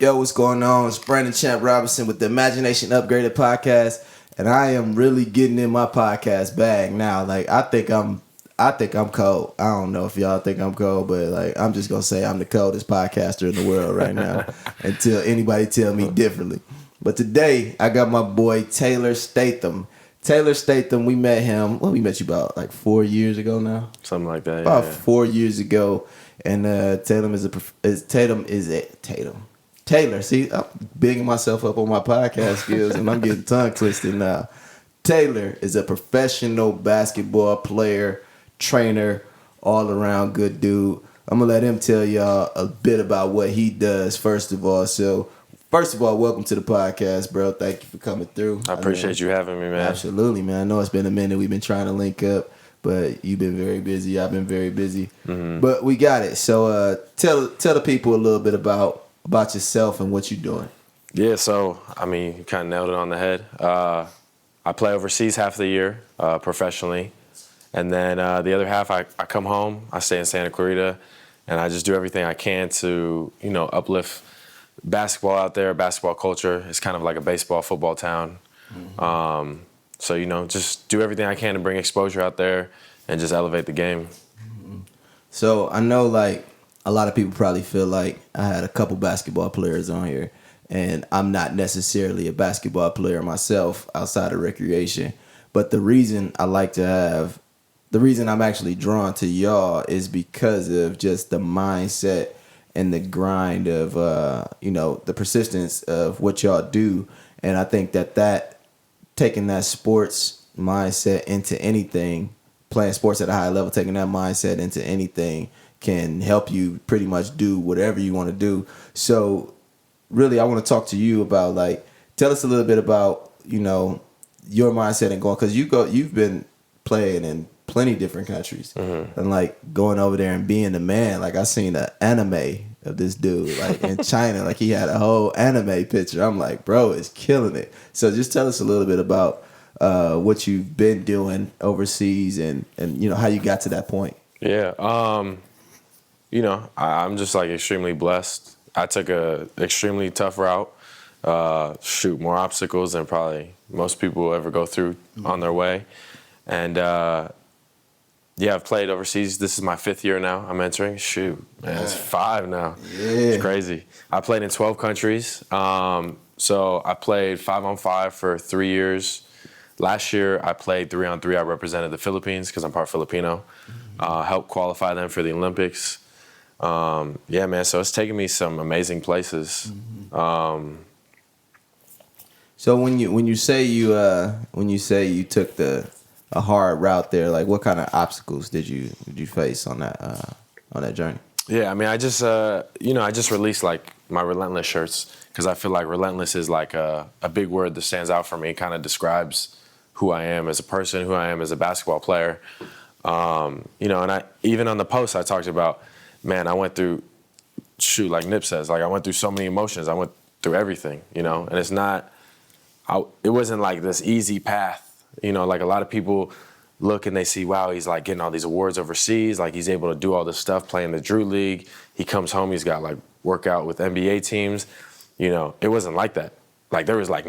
Yo, what's going on? It's Brandon Champ Robinson with the Imagination Upgraded podcast, and I am really getting in my podcast bag now. Like, I think I'm cold. I don't know if y'all think I'm cold, but like, I'm just gonna say I'm the coldest podcaster in the world right now until anybody tell me differently. But today, I got my boy Taylor Statham. Taylor Statham, we met him. Well, we met you about like 4 years ago now. Something like that. About 4 years ago, and Taylor, see, I'm bigging myself up on my podcast skills, and I'm getting tongue twisted now. Taylor is a professional basketball player, trainer, all around good dude. I'm gonna let him tell y'all a bit about what he does first of all. So, first of all, welcome to the podcast, bro. Thank you for coming through. I appreciate you having me, man. Absolutely, man. I know it's been a minute. We've been trying to link up, but you've been very busy. I've been very busy, but we got it. So, tell the people a little bit about yourself and what you're doing. Yeah, so, I mean, you kind of nailed it on the head. I play overseas half the year professionally. And then the other half, I come home, I stay in Santa Clarita, and I just do everything I can to, uplift basketball out there, basketball culture. It's kind of like a baseball, football town. So, just do everything I can to bring exposure out there and just elevate the game. So I know, like, a lot of people probably feel like I had a couple basketball players on here, and I'm not necessarily a basketball player myself outside of recreation. But the reason I'm actually drawn to y'all is because of just the mindset and the grind of, the persistence of what y'all do. And I think that taking that sports mindset into anything, playing sports at a high level, taking that mindset into anything can help you pretty much do whatever you want to do. So really, I want to talk to you about, like, tell us a little bit about, your mindset and going, because you've been playing in plenty different countries and like going over there and being the man. Like, I seen an anime of this dude, like in China, like he had a whole anime picture. I'm like, bro, it's killing it. So just tell us a little bit about what you've been doing overseas and how you got to that point. Yeah. I'm just like extremely blessed. I took a extremely tough route, more obstacles than probably most people will ever go through on their way. And I've played overseas. This is my 5th year now. I'm entering. It's 5 now. Yeah. It's crazy. I played in 12 countries. So I played 5-on-5 for 3 years. Last year I played 3-on-3. I represented the Philippines because I'm part Filipino. Helped qualify them for the Olympics. So it's taken me some amazing places. So when you say you took a hard route there, like, what kind of obstacles did you face on that journey? Yeah, I mean, I just released like my Relentless shirts because I feel like relentless is like a big word that stands out for me. It kind of describes who I am as a person, who I am as a basketball player. And I even on the post I talked about, man, I went through, like Nip says, like I went through so many emotions. I went through everything, and it's it wasn't like this easy path. Like a lot of people look and they see, wow, he's like getting all these awards overseas. Like he's able to do all this stuff, play in the Drew League. He comes home, he's got like workout with NBA teams. It wasn't like that. Like there was like,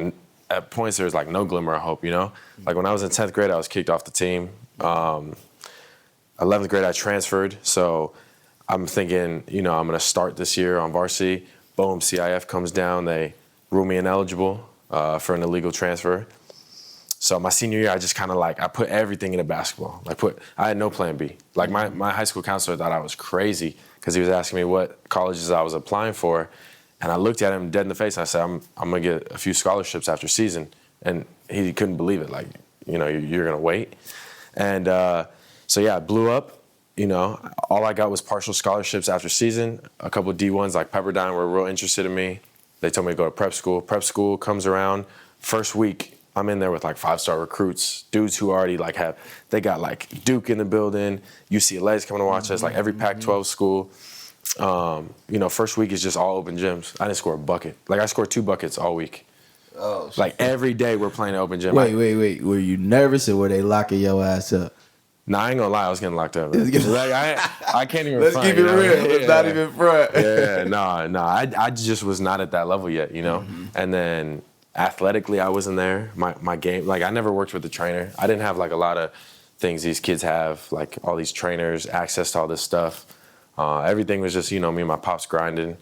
at points there was like no glimmer of hope, Like when I was in 10th grade, I was kicked off the team. 11th grade, I transferred. So I'm thinking, I'm going to start this year on varsity. Boom, CIF comes down. They rule me ineligible for an illegal transfer. So my senior year, I just kind of I put everything into basketball. I had no plan B. Like my high school counselor thought I was crazy because he was asking me what colleges I was applying for. And I looked at him dead in the face and I said, I'm going to get a few scholarships after season. And he couldn't believe it. Like, you're going to wait. And I blew up. All I got was partial scholarships after season. A couple of D1s like Pepperdine were real interested in me. They told me to go to prep school. Prep school comes around. First week, I'm in there with like 5-star recruits, dudes who already they got like Duke in the building, UCLA's coming to watch us, like every Pac-12 school. First week is just all open gyms. I didn't score a bucket. Like I scored 2 buckets all week. Oh, shit. Like every day we're playing an open gym. Wait. Were you nervous or were they locking your ass up? Nah, I ain't gonna lie, I was getting locked up. Bro. Like I can't even. Let's front, keep it real. Let's not even front. Yeah, no. I just was not at that level yet, you know. Mm-hmm. And then athletically, I wasn't there. My game, like I never worked with a trainer. I didn't have like a lot of things these kids have, like all these trainers, access to all this stuff. Everything was just, you know, me and my pops grinding.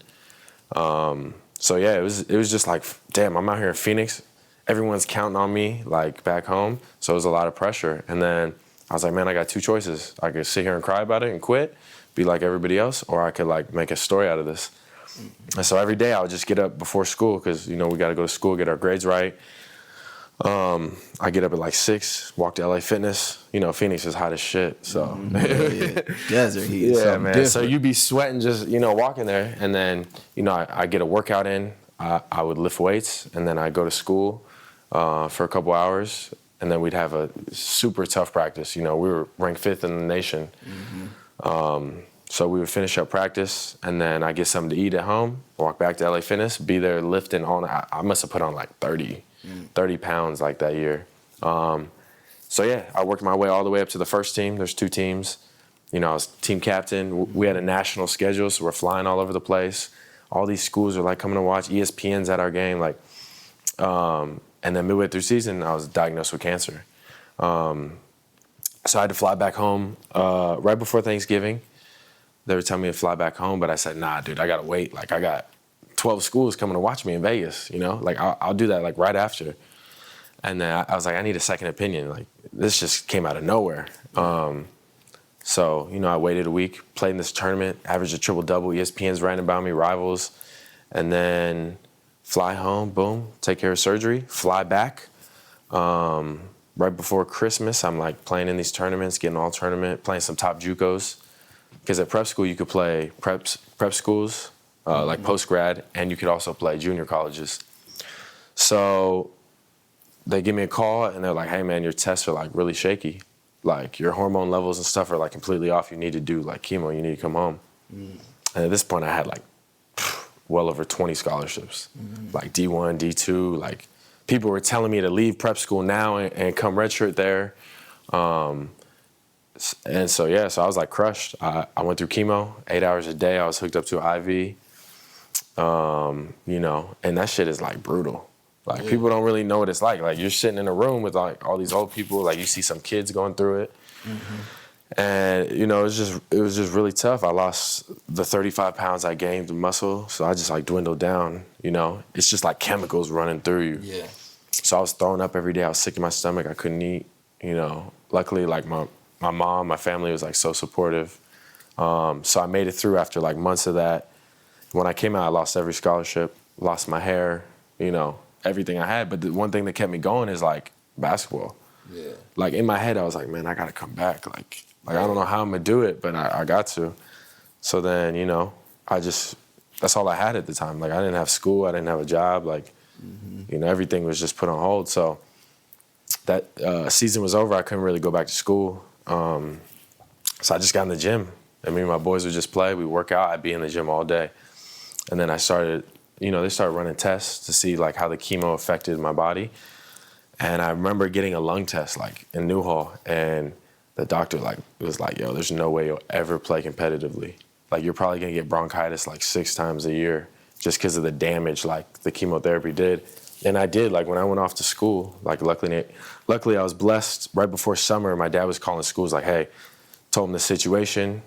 So yeah, it was just like, damn, I'm out here in Phoenix. Everyone's counting on me, like back home. So it was a lot of pressure. And then I was like, man, I got two choices. I could sit here and cry about it and quit, be like everybody else, or I could like make a story out of this. And so every day I would just get up before school because, you know, we got to go to school, get our grades right. I get up at like 6, walk to LA Fitness. You know, Phoenix is hot as shit, so. Desert heat. Yeah, man. Different. So you be sweating just, you know, walking there. And then, you know, I get a workout in. I would lift weights, and then I go to school for a couple hours. And then we'd have a super tough practice. You know, we were ranked 5th in the nation. So we would finish up practice, and then I get something to eat at home, walk back to LA Fitness, be there lifting all night. I must have put on like 30 pounds like that year. So yeah, I worked my way all the way up to the first team. There's 2 teams. You know, I was team captain. We had a national schedule, so we're flying all over the place. All these schools are like coming to watch. ESPN's at our game, like, and then midway through season, I was diagnosed with cancer. So I had to fly back home right before Thanksgiving. They were telling me to fly back home, but I said, nah, dude, I gotta wait. Like, I got 12 schools coming to watch me in Vegas, you know? Like, I'll do that, like, right after. And then I was like, I need a second opinion. Like, this just came out of nowhere. So, you know, I waited a week, played in this tournament, averaged a triple-double. ESPN's writing about me, Rivals. And then fly home, boom, take care of surgery, fly back. Right before Christmas, I'm, like, playing in these tournaments, getting all tournament, playing some top JUCOs. Because at prep school, you could play prep schools, like post-grad, and you could also play junior colleges. So they give me a call, and they're like, hey, man, your tests are, like, really shaky. Like, your hormone levels and stuff are, like, completely off. You need to do, like, chemo. You need to come home. And at this point, I had, like, well over 20 scholarships, like D1, D2. Like, people were telling me to leave prep school now and come redshirt there. And so, yeah, so I was like crushed. I went through chemo 8 hours a day. I was hooked up to an IV, you know, and that shit is like brutal. Like, people don't really know what it's like. Like, you're sitting in a room with like all these old people. Like, you see some kids going through it. And, you know, it was just really tough. I lost the 35 pounds I gained in muscle. So I just like dwindled down, you know. It's just like chemicals running through you. Yeah. So I was throwing up every day. I was sick in my stomach. I couldn't eat, you know. Luckily, like my mom, my family was like so supportive. So I made it through after like months of that. When I came out, I lost every scholarship, lost my hair, you know, everything I had. But the one thing that kept me going is like basketball. Yeah. Like in my head, I was like, man, I gotta come back. Like I don't know how I'm gonna do it, but I got to. So then, you know, that's all I had at the time. Like, I didn't have school, I didn't have a job. Like, you know, everything was just put on hold. So that season was over. I couldn't really go back to school. So I just got in the gym. I mean, my boys would just play. We'd work out. I'd be in the gym all day. And then I started, you know, they started running tests to see, like, how the chemo affected my body. And I remember getting a lung test, like, in Newhall. And the doctor, like, was like, yo, there's no way you'll ever play competitively. Like, you're probably going to get bronchitis, like, 6 times a year just because of the damage, like, the chemotherapy did. And I did, like, when I went off to school, like, luckily I was blessed. Right before summer, my dad was calling schools, like, hey, told him the situation.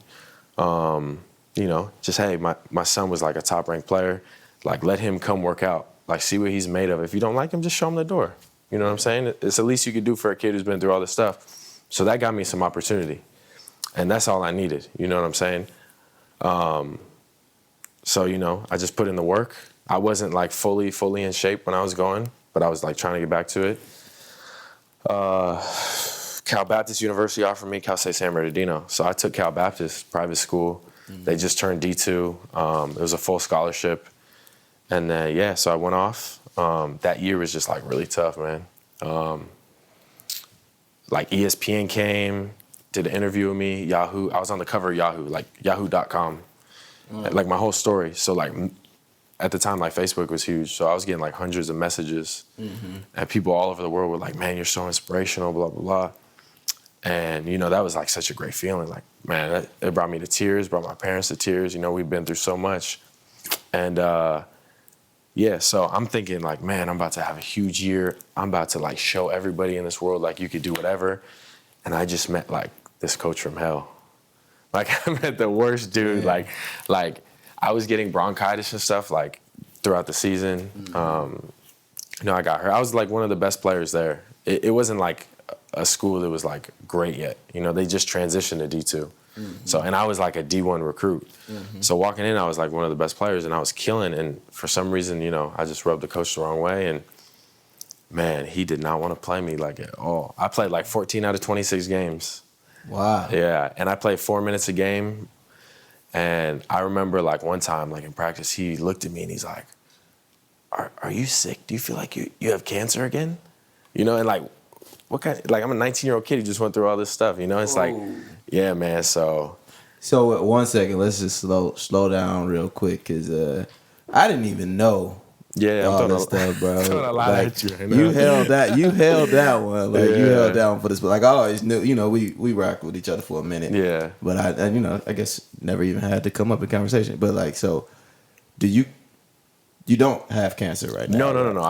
You know, just, hey, my son was, like, a top-ranked player. Like, let him come work out. Like, see what he's made of. If you don't like him, just show him the door. You know what I'm saying? It's the least you could do for a kid who's been through all this stuff. So that got me some opportunity. And that's all I needed. You know what I'm saying? So, you know, I just put in the work. I wasn't, like, fully in shape when I was going, but I was, like, trying to get back to it. Cal Baptist University offered me Cal State San Bernardino. So I took Cal Baptist, private school. They just turned D2. It was a full scholarship. And then, yeah, so I went off. That year was just, like, really tough, man. Like, ESPN came, did an interview with me, Yahoo. I was on the cover of Yahoo, like, yahoo.com. Like, my whole story. So, like, at the time, like, Facebook was huge. So I was getting, like, hundreds of messages. And people all over the world were like, man, you're so inspirational, blah, blah, blah. And, that was like such a great feeling. Like, man, it brought me to tears, brought my parents to tears. We've been through so much. And, yeah, so I'm thinking like, man, I'm about to have a huge year. I'm about to like show everybody in this world like you could do whatever. And I just met like this coach from hell. Like I met the worst dude. Yeah. Like I was getting bronchitis and stuff like throughout the season. I got hurt. I was like one of the best players there. It wasn't like a school that was like great yet. They just transitioned to D2. So, and I was like a D1 recruit. So walking in, I was like one of the best players and I was killing. And for some reason, I just rubbed the coach the wrong way. And man, he did not want to play me like at all. I played like 14 out of 26 games. Wow. Yeah. And I played 4 minutes a game. And I remember like one time, like in practice, he looked at me and he's like, are you sick? Do you feel like you have cancer again? And like, what kind of, like I'm a 19-year-old kid who just went through all this stuff, It's like, yeah, man, so 1 second, let's just slow down real quick, because I didn't even know all this stuff, bro. I'm throwing a lot like, at you. You held that one. Like you held that one for this. Like I always knew, we rocked with each other for a minute. Yeah. But I guess never even had to come up in conversation. But like, so do you don't have cancer right now? No.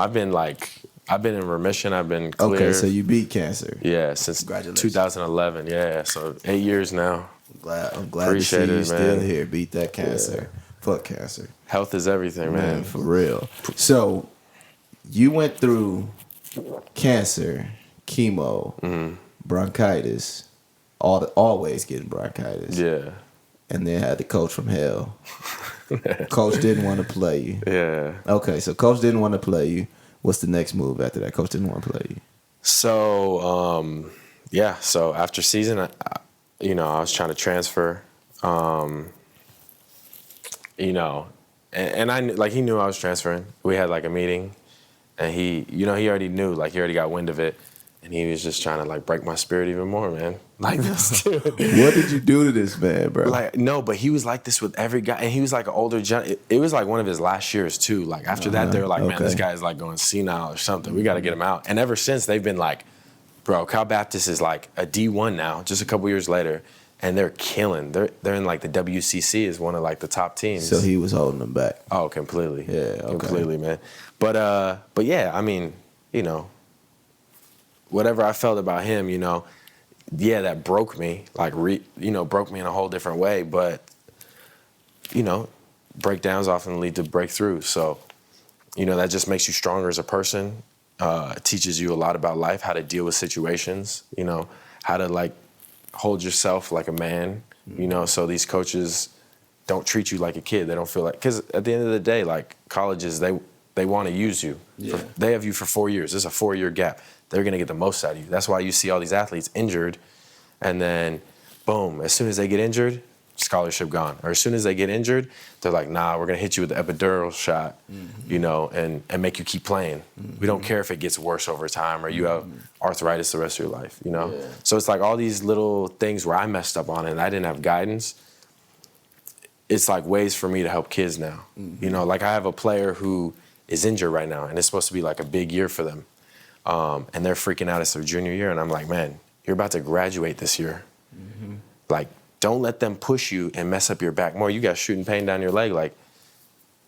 I've been in remission. I've been clear. Okay, so you beat cancer. Yeah, since 2011. Yeah, so 8 years now. I'm glad Appreciate to see you it, still man. here. Beat that cancer. Fuck cancer. Health is everything, man. For real. So you went through cancer, chemo, bronchitis, always getting bronchitis. Yeah. And then had the coach from hell. Coach didn't want to play you. Yeah. Okay, so coach didn't want to play you. What's the next move after that? Coach didn't want to play you. So, so after season, I was trying to transfer, and I like he knew I was transferring. We had like a meeting, and he already knew, like he already got wind of it, and he was just trying to like break my spirit even more, man. Like this dude. What did you do to this man, bro? Like no, but he was like this with every guy, and he was like an older. It was like one of his last years too. Like after that, they were like, man, this guy is like going senile or something. We got to get him out. And ever since, they've been like, bro, Cal Baptist is like a D1 now. Just a couple years later. And they're killing. They're in like the WCC is one of like the top teams. So he was holding them back. Oh, completely. Yeah, okay. Completely, man. But yeah, I mean, whatever I felt about him, yeah, that broke me. Like broke me in a whole different way. But breakdowns often lead to breakthroughs. So that just makes you stronger as a person. It teaches you a lot about life, how to deal with situations. How to like hold yourself like a man, so these coaches don't treat you like a kid. They don't feel like, because at the end of the day, like colleges, they want to use you. Yeah. They have you for 4 years. There's a 4-year gap. They're going to get the most out of you. That's why you see all these athletes injured, and then boom, as soon as they get injured, scholarship gone. Or as soon as they get injured, they're like, nah, we're going to hit you with the epidural shot, and make you keep playing. We don't care if it gets worse over time or you have arthritis the rest of your life, Yeah. So it's like all these little things where I messed up on it and I didn't have guidance. It's like ways for me to help kids now. Like I have a player who is injured right now and it's supposed to be like a big year for them. And they're freaking out. It's their junior year. And I'm like, man, you're about to graduate this year. Like, don't let them push you and mess up your back more. You got shooting pain down your leg. Like,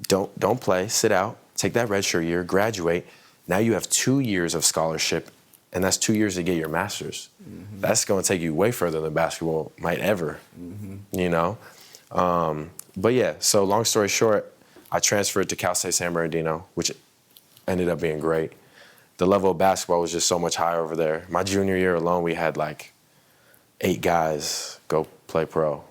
don't play. Sit out. Take that redshirt year. Graduate. Now you have 2 years of scholarship, and that's 2 years to get your master's. That's going to take you way further than basketball might ever. But yeah. So long story short, I transferred to Cal State San Bernardino, which ended up being great. The level of basketball was just so much higher over there. My junior year alone, we had like 8 guys go play pro,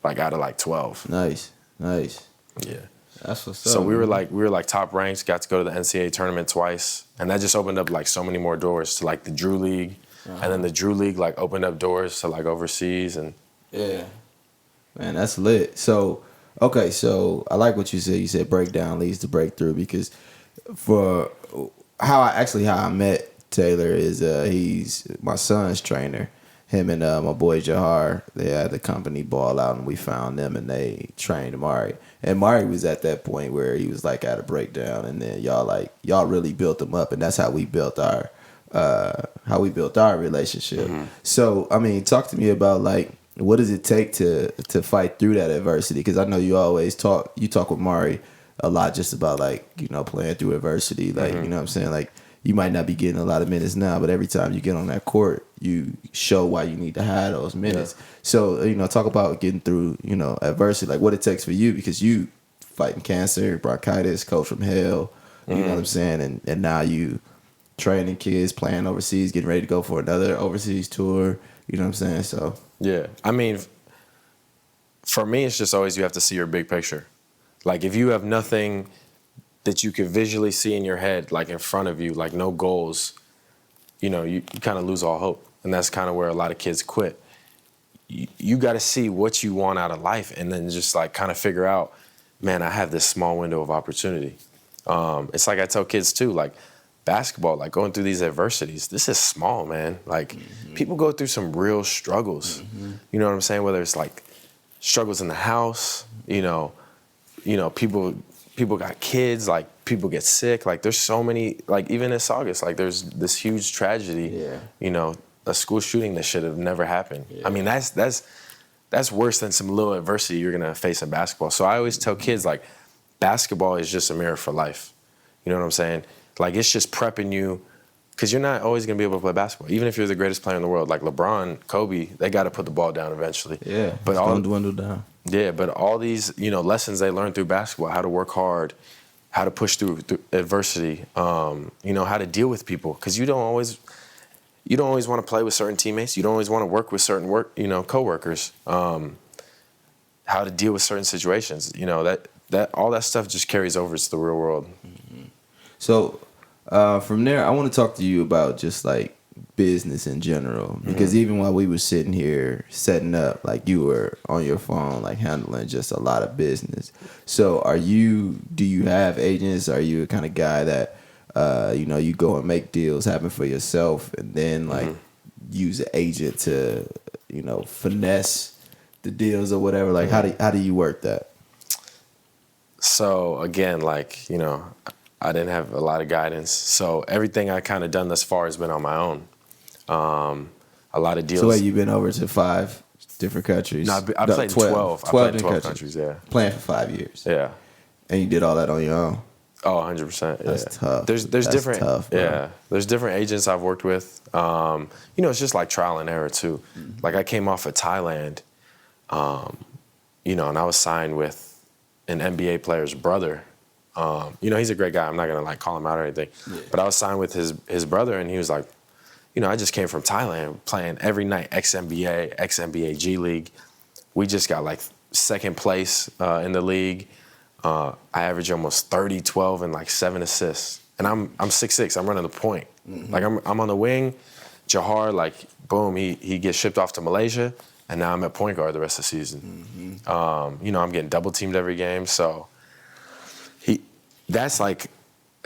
like out of like 12. Nice. Yeah. That's what's up. So we were like top ranks, got to go to the NCAA tournament twice. And that just opened up like so many more doors to like the Drew League. And then the Drew League like opened up doors to like overseas. And yeah. Man, that's lit. So, okay, so I like what you said. You said breakdown leads to breakthrough, because for how I met Taylor is he's my son's trainer. Him and my boy Jahar, they had the company Ball Out, and we found them and they trained Mari. And Mari was at that point where he was like at a breakdown, and then y'all really built him up, and that's how we built our how we built our relationship. So, I mean, talk to me about like what does it take to fight through that adversity? Because I know you always talk with Mari a lot just about like, you know, playing through adversity. Like, you know what I'm saying? Like, you might not be getting a lot of minutes now, but every time you get on that court, you show why you need to have those minutes. Yeah. So, you know, talk about getting through, you know, adversity, like what it takes for you, because you fighting cancer, bronchitis, coach from hell, you know what I'm saying? And now you training kids, playing overseas, getting ready to go for another overseas tour, you know what I'm saying? So, yeah. I mean, for me, it's just always you have to see your big picture. Like if you have nothing that you can visually see in your head, like in front of you, like no goals, you know, you kind of lose all hope. And that's kind of where a lot of kids quit. You got to see what you want out of life and then just like kind of figure out, man, I have this small window of opportunity. It's like I tell kids too, like basketball, like going through these adversities, this is small, man. Like people go through some real struggles. You know what I'm saying? Whether it's like struggles in the house, you know, people got kids, like people get sick, like there's so many, like even in August, like there's this huge tragedy, you know, a school shooting that should have never happened. I mean, that's worse than some little adversity you're gonna face in basketball. So I always tell kids like basketball is just a mirror for life. You know what I'm saying? Like it's just prepping you, because you're not always gonna be able to play basketball. Even if you're the greatest player in the world, like LeBron, Kobe, they gotta put the ball down eventually. Yeah, but it's gonna dwindle down. Yeah, but all these, you know, lessons they learn through basketball, how to work hard, how to push through adversity, you know, how to deal with people, because you don't always want to play with certain teammates. You don't always want to work with certain coworkers. How to deal with certain situations. You know, that all that stuff just carries over to the real world. So from there, I want to talk to you about just like business in general, because even while we were sitting here setting up, like you were on your phone, like handling just a lot of business. So do you have agents? Are you a kind of guy that, you know, you go and make deals happen for yourself and then like use an agent to, you know, finesse the deals or whatever? Like how do you work that? So again, like, you know, I didn't have a lot of guidance. So everything I kind of done thus far has been on my own. A lot of deals. So you've been over to 5 different countries? No, I played 12. I played 12 countries, yeah. Playing for 5 years? Yeah. And you did all that on your own? Oh, 100%. Yeah. That's tough. There's different, tough, yeah. There's different agents I've worked with. You know, it's just like trial and error too. Like I came off of Thailand, you know, and I was signed with an NBA player's brother. You know, he's a great guy. I'm not gonna like call him out or anything, but I was signed with his brother, and he was like, you know, I just came from Thailand playing every night, ex-NBA G League. We just got like second place in the league. I average almost 30, 12, and like 7 assists. And I'm 6'6", I'm running the point. Like I'm on the wing. Jahar, like, boom, he gets shipped off to Malaysia, and now I'm at point guard the rest of the season. You know, I'm getting double teamed every game. So that's like,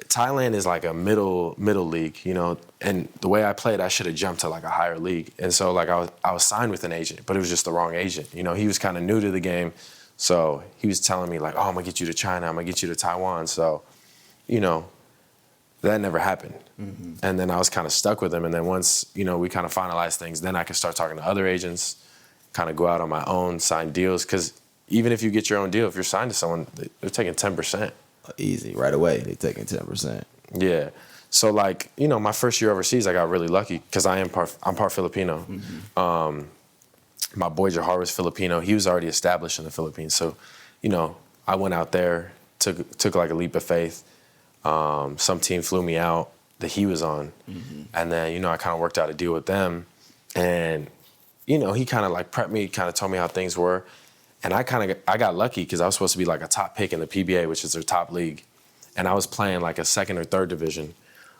Thailand is like a middle league, you know, and the way I played, I should have jumped to like a higher league. And so like I was signed with an agent, but it was just the wrong agent. You know, he was kind of new to the game. So he was telling me like, oh, I'm gonna get you to China, I'm gonna get you to Taiwan. So, you know, that never happened. And then I was kind of stuck with him. And then once, you know, we kind of finalized things, then I could start talking to other agents, kind of go out on my own, sign deals. Because even if you get your own deal, if you're signed to someone, they're taking 10%. Easy, right away, they're taking 10%. Yeah. So like, you know, my first year overseas, I got really lucky because I'm part Filipino. My boy Jahar was Filipino. He was already established in the Philippines. So, you know, I went out there, took like a leap of faith. Some team flew me out that he was on. And then, you know, I kind of worked out a deal with them. And, you know, he kind of like prepped me, kind of told me how things were. And I got lucky because I was supposed to be like a top pick in the PBA, which is their top league. And I was playing like a second or third division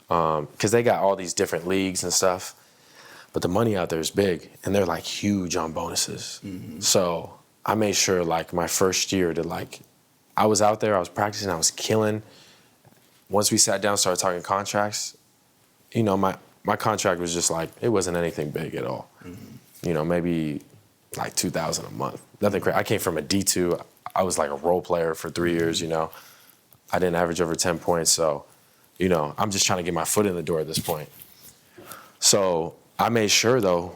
because they got all these different leagues and stuff. But the money out there is big, and they're like huge on bonuses. So I made sure like my first year to like, I was out there, I was practicing, I was killing. Once we sat down, started talking contracts, you know, my contract was just like, it wasn't anything big at all. You know, maybe like $2,000 a month. Nothing crazy. I came from a D2. I was like a role player for 3 years, you know. I didn't average over 10 points. So, you know, I'm just trying to get my foot in the door at this point. So I made sure though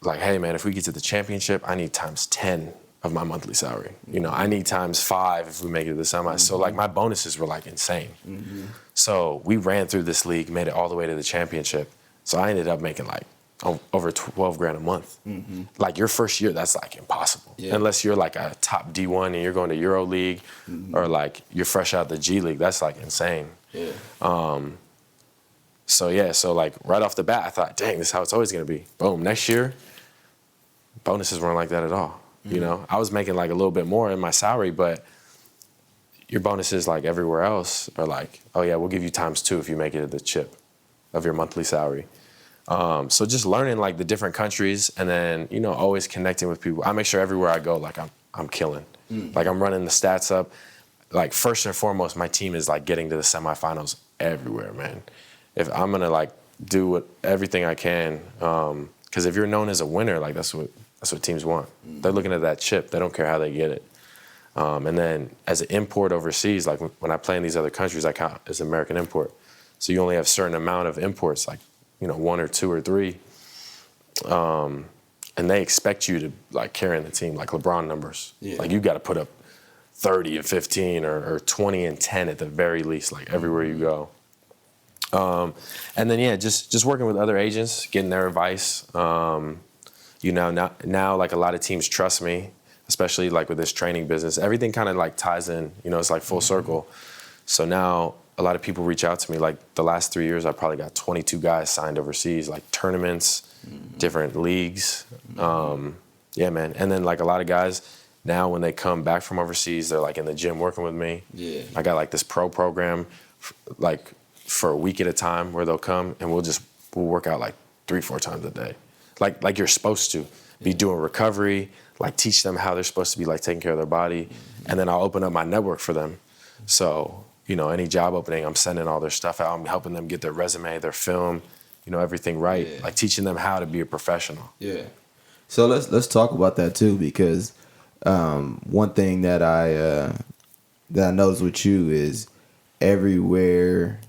like, hey man, if we get to the championship, I need times 10 of my monthly salary. You know, I need times 5 if we make it to the semis. So like my bonuses were like insane. So we ran through this league, made it all the way to the championship. So I ended up making like over 12 grand a month. Like your first year, that's like impossible. Unless you're like a top D1 and you're going to Euro League or like you're fresh out the G League, that's like insane. So like right off the bat, I thought, dang, this is how it's always gonna be. Boom, next year, bonuses weren't like that at all. You know, I was making like a little bit more in my salary, but your bonuses like everywhere else are like, oh yeah, we'll give you times 2 if you make it to the chip of your monthly salary. So just learning like the different countries and then, you know, always connecting with people. I make sure everywhere I go, like I'm killing. Like I'm running the stats up. Like first and foremost, my team is like getting to the semifinals everywhere, man. If I'm gonna like do everything I can, because if you're known as a winner, like that's what teams want. They're looking at that chip. They don't care how they get it. And then as an import overseas, like when I play in these other countries, I count as American import. So you only have a certain amount of imports, like, you know, 1 or 2 or 3. And they expect you to like carry in the team, like LeBron numbers. Like you got to put up 30 and 15 or 20 and 10 at the very least, like everywhere you go. And then, yeah, just working with other agents, getting their advice. You know, now like a lot of teams trust me, especially like with this training business. Everything kind of like ties in, you know, it's like full circle. So now a lot of people reach out to me. Like the last 3 years, I probably got 22 guys signed overseas, like tournaments, different leagues. Yeah, man. And then like a lot of guys now when they come back from overseas, they're like in the gym working with me. I got like this pro program, like for a week at a time where they'll come and we'll work out like 3-4 times a day. Like you're supposed to be doing recovery, like teach them how they're supposed to be like taking care of their body. And then I'll open up my network for them. So, you know, any job opening, I'm sending all their stuff out. I'm helping them get their resume, their film, you know, everything right. Like teaching them how to be a professional. So let's talk about that too, because one thing that I noticed with you is everywhere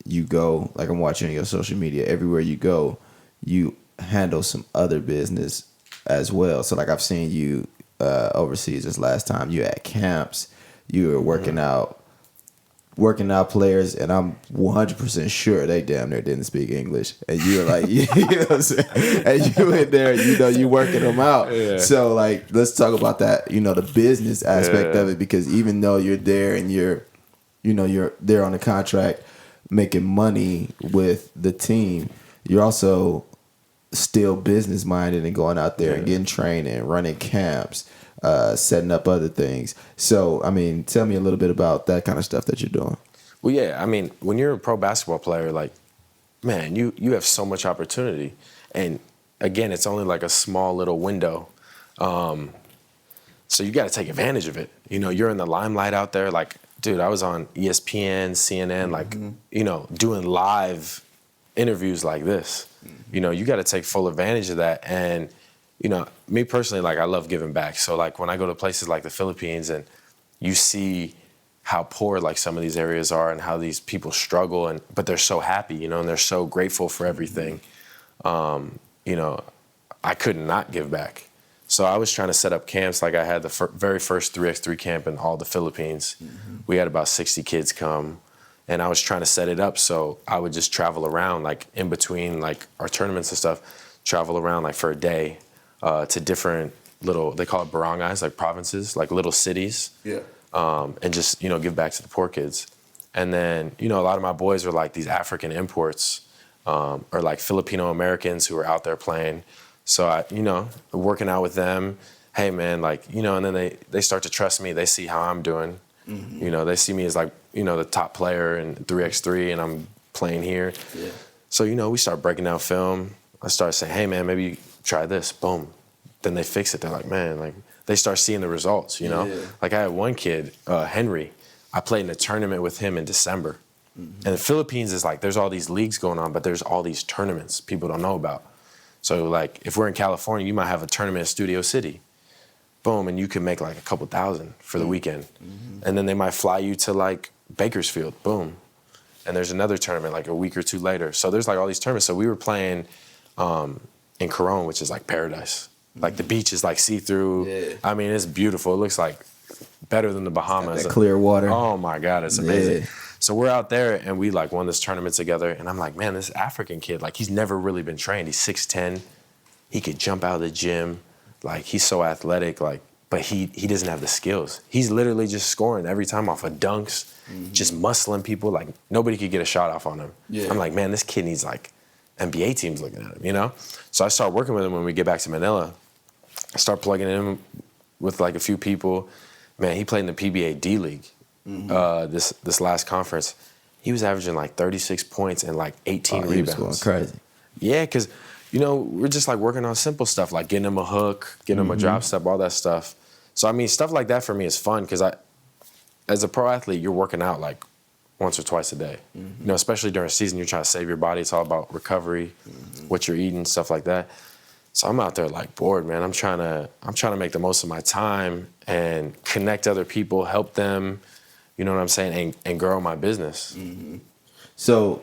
you go, like I'm watching your social media, everywhere you go, you handle some other business as well. So like I've seen you overseas this last time. You at camps, you were working out players, and I'm 100% sure they damn near didn't speak English. And you were like, you know what I'm saying? And you in there, you know, you working them out. So like, let's talk about that, you know, the business aspect of it, because even though you're there and you're there on a contract making money with the team, you're also still business minded and going out there and getting training, running camps, setting up other things. So, I mean, tell me a little bit about that kind of stuff that you're doing. Well, yeah, I mean, when you're a pro basketball player, like, man, you have so much opportunity. And again, it's only like a small little window. So you got to take advantage of it. You know, you're in the limelight out there. Like, dude, I was on ESPN, CNN, like, you know, doing live interviews like this. You know, you got to take full advantage of that. And, you know, me personally, like, I love giving back. So, like, when I go to places like the Philippines and you see how poor, like, some of these areas are and how these people struggle, but they're so happy, you know, and they're so grateful for everything, you know, I could not give back. So I was trying to set up camps. Like, I had the very first 3x3 camp in all the Philippines. We had about 60 kids come. And I was trying to set it up so I would just travel around, like in between like our tournaments and stuff, travel around like for a day to different little, they call it barangays, like provinces, like little cities. And just, you know, give back to the poor kids. And then, you know, a lot of my boys are like these African imports or like Filipino Americans who are out there playing. So I, you know, working out with them, hey man, like, you know, and then they start to trust me. They see how I'm doing. You know, they see me as like, you know, the top player in 3x3 and I'm playing here. So, you know, we start breaking down film. I start saying, hey, man, maybe try this. Boom. Then they fix it. They're like, man, like they start seeing the results, you know? Like I had one kid, Henry. I played in a tournament with him in December. And the Philippines is like, there's all these leagues going on, but there's all these tournaments people don't know about. So like if we're in California, you might have a tournament in Studio City. Boom, and you can make like a couple thousand for the weekend. And then they might fly you to like Bakersfield, boom. and there's another tournament like a week or two later. So there's like all these tournaments. So we were playing in Corona, which is like paradise. Like the beach is like see-through. Yeah. I mean, it's beautiful. It looks like better than the Bahamas. That clear water. Oh my God, it's amazing. Yeah. So we're out there and we like won this tournament together. And I'm like, man, this African kid, like he's never really been trained. He's 6'10". He could jump out of the gym. Like he's so athletic, like, but he doesn't have the skills. He's literally just scoring every time off of dunks, just muscling people. Like nobody could get a shot off on him. Yeah. I'm like, man, this kid needs like NBA teams looking at him, you know? So I start working with him when we get back to Manila. I start plugging in with like a few people. Man, he played in the PBA D League this last conference. He was averaging like 36 points and like 18 rebounds. He was going crazy. Yeah, because, you know, we're just like working on simple stuff, like getting him a hook, getting him a drop step, all that stuff. So, I mean, stuff like that for me is fun because as a pro athlete, you're working out like once or twice a day. You know, especially during season, you're trying to save your body. It's all about recovery, what you're eating, stuff like that. So I'm out there like bored, man. I'm trying to make the most of my time and connect other people, help them, you know what I'm saying, and grow my business. So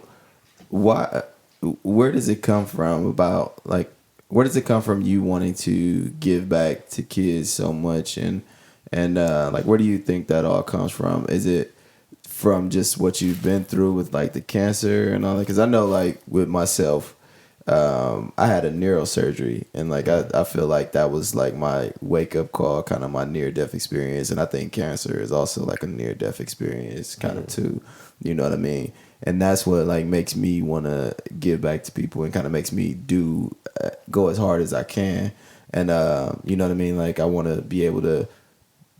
where does it come from where does it come from you wanting to give back to kids so much and like where do you think that all comes from? Is it from just what you've been through with like the cancer and all that? Because I know like with myself, I had a neurosurgery and like I feel like that was like my wake up call, kind of my near death experience, and I think cancer is also like a near death experience kind of too, you know what I mean? And that's what like makes me want to give back to people and kind of makes me go as hard as I can, and you know what I mean? Like I want to be able to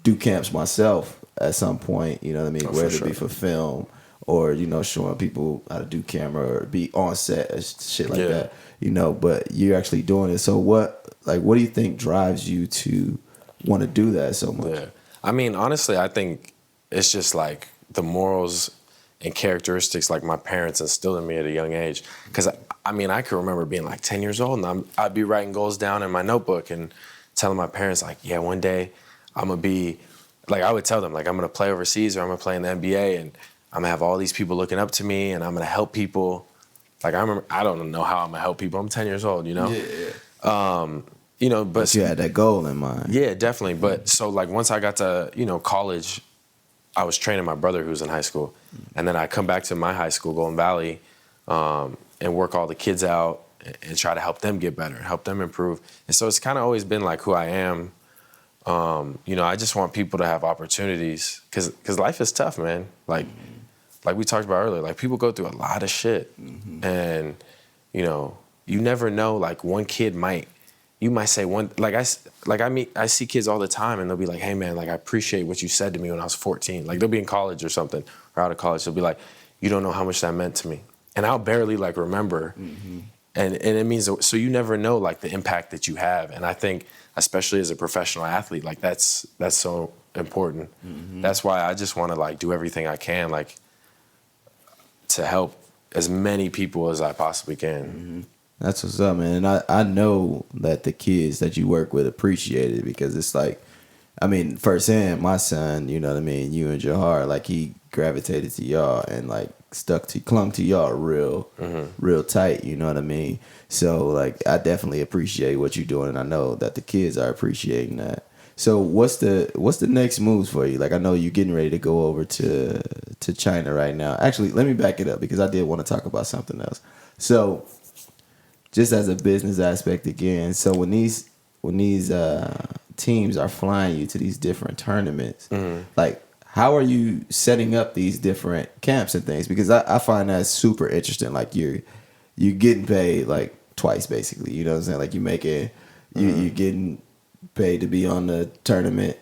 do camps myself at some point, you know what I mean? Whether it be for film or, you know, showing people how to do camera or be on set and shit like that, you know, but you're actually doing it. So what do you think drives you to want to do that so much? Yeah. I mean, honestly, I think it's just like the morals and characteristics like my parents instilled in me at a young age. Because, I mean, I can remember being like 10 years old and I'd be writing goals down in my notebook and telling my parents like, yeah, one day I'm going to be, like I would tell them like I'm going to play overseas or I'm going to play in the NBA and I'm going to have all these people looking up to me and I'm going to help people. Like I remember, I don't know how I'm going to help people. I'm 10 years old, you know? Yeah. You know, but you had that goal in mind. Yeah, definitely. But so like once I got to, you know, college, I was training my brother who was in high school. And then I come back to my high school, Golden Valley, and work all the kids out and try to help them get better, help them improve. And so it's kind of always been like who I am. You know, I just want people to have opportunities because life is tough, man. Like we talked about earlier, like people go through a lot of shit. And, you know, you never know, like one kid you might say one, I see kids all the time and they'll be like, hey man, like I appreciate what you said to me when I was 14. Like they'll be in college or something or out of college. They'll be like, you don't know how much that meant to me. And I'll barely like remember. And it means, so you never know like the impact that you have. And I think, especially as a professional athlete, like that's so important. That's why I just want to like do everything I can, like to help as many people as I possibly can. That's what's up, man. And I know that the kids that you work with appreciate it because it's like, I mean, firsthand, my son, you know what I mean, you and Jahar, like he gravitated to y'all and like clung to y'all real tight, you know what I mean? So like I definitely appreciate what you're doing and I know that the kids are appreciating that. So what's the next moves for you? Like I know you're getting ready to go over to China right now. Actually, let me back it up because I did want to talk about something else. So just as a business aspect again, so when these teams are flying you to these different tournaments, like how are you setting up these different camps and things? Because I find that super interesting. Like you're getting paid like twice basically. You know what I'm saying? Like you're getting paid to be on the tournament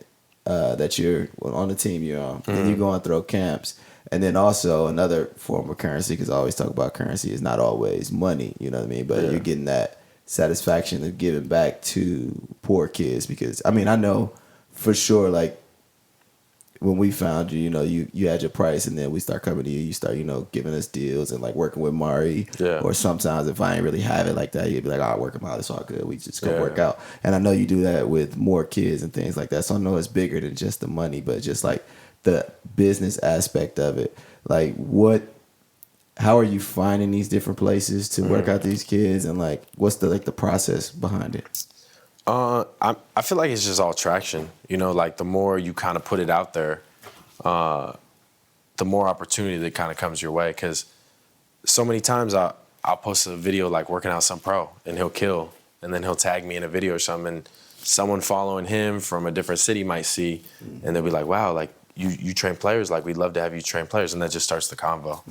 that you're on the team you're on, and you go and throw camps. And then also another form of currency, because I always talk about currency is not always money, you know what I mean? But you're getting that satisfaction of giving back to poor kids. Because, I mean, I know for sure, like, when we found you, you know, you had your price, and then we start coming to you, you start, you know, giving us deals and, like, working with Mari. Yeah. Or sometimes if I ain't really have it like that, you'd be like, I'll work them out, it's all good. We just go work out. And I know you do that with more kids and things like that. So I know it's bigger than just the money, but just, like, the business aspect of it, like what how are you finding these different places to work out these kids, and like what's the process behind it? I feel like it's just all traction. You know, like the more you kind of put it out there, the more opportunity that kind of comes your way. Because so many times I'll post a video like working out some pro, and he'll kill, and then he'll tag me in a video or something, and someone following him from a different city might see, and they'll be like, wow, like you train players, like we'd love to have you train players, and that just starts the convo.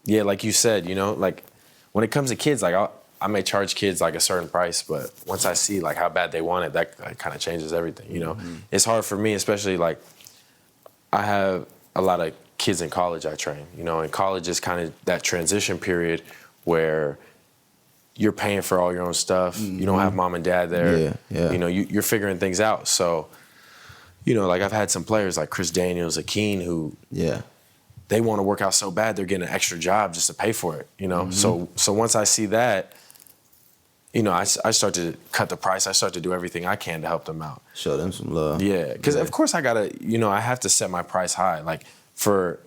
Yeah, like you said, you know, like when it comes to kids, like I may charge kids like a certain price, but once I see like how bad they want it, that kind of changes everything, you know. It's hard for me, especially like I have a lot of kids in college I train, you know, and college is kind of that transition period where you're paying for all your own stuff. You don't have mom and dad there. Yeah. You know, you're figuring things out. So, you know, like I've had some players like Chris Daniels, Akeen, who they want to work out so bad they're getting an extra job just to pay for it, you know. So once I see that, you know, I start to cut the price. I start to do everything I can to help them out. Show them some love. Yeah, because of course I gotta, you know, I have to set my price high, like for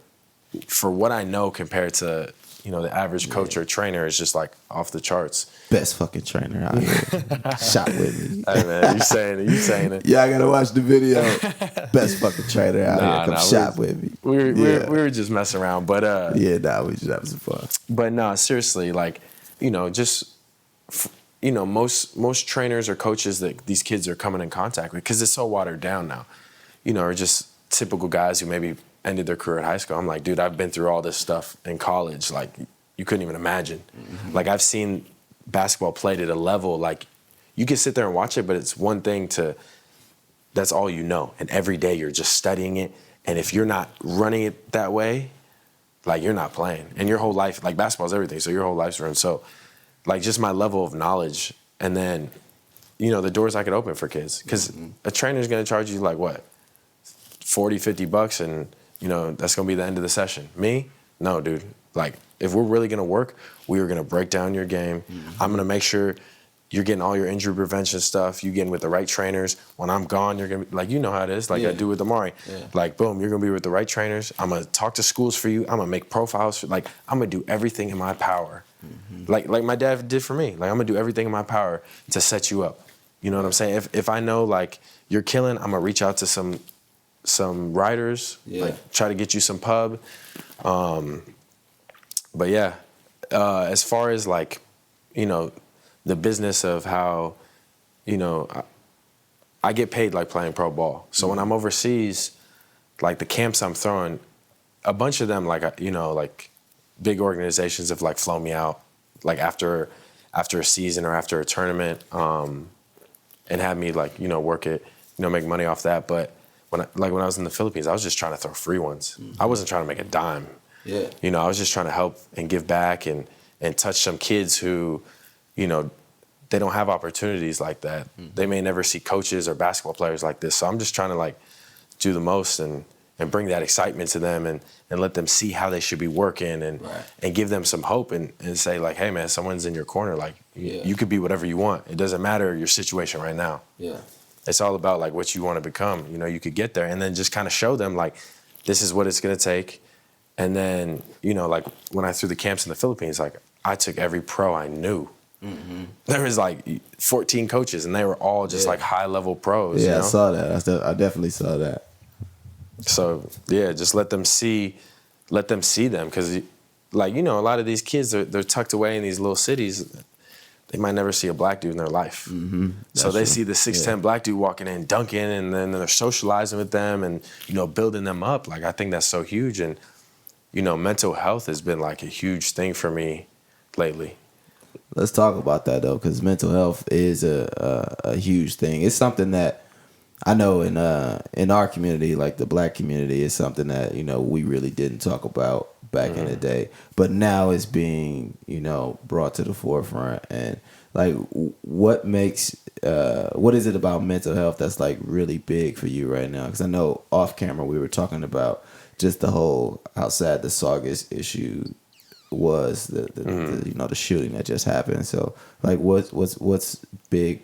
what I know compared to, you know, the average coach or trainer is just like off the charts. Best fucking trainer out here. Shot with me. Hey man, you saying it. Yeah, I gotta watch the video. Best fucking trainer out here. Come shop with me. We were just messing around, but we just having some fun. But no, seriously, like, you know, just you know, most trainers or coaches that these kids are coming in contact with, because it's so watered down now, you know, are just typical guys who maybe ended their career at high school. I'm like, dude, I've been through all this stuff in college, like you couldn't even imagine. Like I've seen basketball played at a level like you can sit there and watch it, but it's one thing that's all you know, and every day you're just studying it, and if you're not running it that way, like you're not playing, and your whole life, like basketball's everything, so your whole life's ruined. So like just my level of knowledge, and then, you know, the doors I could open for kids, because a trainer's going to charge you like what, $40-$50, and you know that's going to be the end of the session. Me, no, dude. Like if we're really going to work, we are going to break down your game. I'm going to make sure you're getting all your injury prevention stuff. You getting with the right trainers. When I'm gone, you're going to be, like, you know how it is, like I do with Amari. Like, boom, you're going to be with the right trainers. I'm going to talk to schools for you. I'm going to make profiles. Like, I'm going to do everything in my power. Like my dad did for me. Like, I'm going to do everything in my power to set you up. You know what I'm saying? If I know, like, you're killing, I'm going to reach out to some writers, like, try to get you some pub. But yeah, as far as like, you know, the business of how, you know, I get paid like playing pro ball. So when I'm overseas, like the camps I'm throwing, a bunch of them, like, you know, like big organizations have like flown me out, like after a season or after a tournament, and had me like, you know, work it, you know, make money off that. But when I was in the Philippines, I was just trying to throw free ones. I wasn't trying to make a dime. You know, I was just trying to help and give back and touch some kids who, you know, they don't have opportunities like that. They may never see coaches or basketball players like this. So I'm just trying to like do the most and bring that excitement to them and let them see how they should be working and give them some hope and say like, hey man, someone's in your corner. Like you could be whatever you want. It doesn't matter your situation right now. It's all about like what you want to become. You know, you could get there and then just kind of show them like, this is what it's going to take. And then, you know, like when I threw the camps in the Philippines, like I took every pro I knew. There was like 14 coaches and they were all just like high level pros. Yeah, you know? I saw that. I definitely saw that. So yeah, just let them see them. Cause like, you know, a lot of these kids, they're tucked away in these little cities. They might never see a black dude in their life. So they see the 6'10" black dude walking in, dunking, and then they're socializing with them and, you know, building them up. Like, I think that's so huge. And, you know, mental health has been like a huge thing for me lately. Let's talk about that though, because mental health is a huge thing. It's something that I know in our community, like the black community, is something that, you know, we really didn't talk about back in the day, but now it's being, you know, brought to the forefront. And like, what is it about mental health that's like really big for you right now? Because I know off camera we were talking about just the whole outside the Saugus issue was the you know, the shooting that just happened. So like, what's big